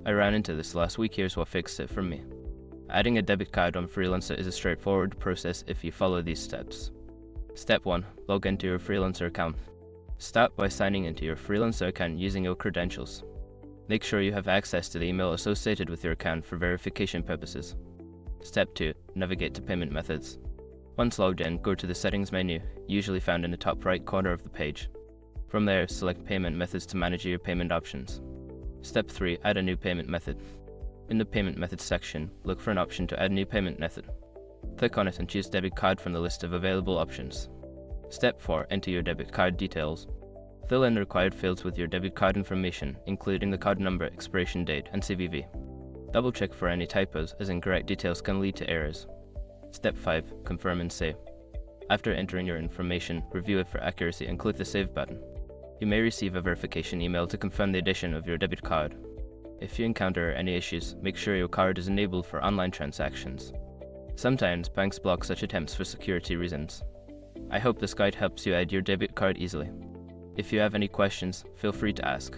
I ran into this last week. Here's what fixed it for me. Adding a debit card on Freelancer is a straightforward process if you follow these steps. Step 1. Log into your Freelancer account. Start by signing into your Freelancer account using your credentials. Make sure you have access to the email associated with your account for verification purposes. Step 2. Navigate to payment methods. Once logged in, go to the settings menu, usually found in the top right corner of the page. From there, select payment methods to manage your payment options. Step 3. Add a new payment method. In the payment methods section, look for an option to add a new payment method. Click on it and choose debit card from the list of available options. Step 4. Enter your debit card details. Fill in the required fields with your debit card information, including the card number, expiration date, and CVV. Double check for any typos, as incorrect details can lead to errors. Step 5. Confirm and save. After entering your information, review it for accuracy and click the Save button. You may receive a verification email to confirm the addition of your debit card. If you encounter any issues, make sure your card is enabled for online transactions. Sometimes banks block such attempts for security reasons. I hope this guide helps you add your debit card easily. If you have any questions, feel free to ask.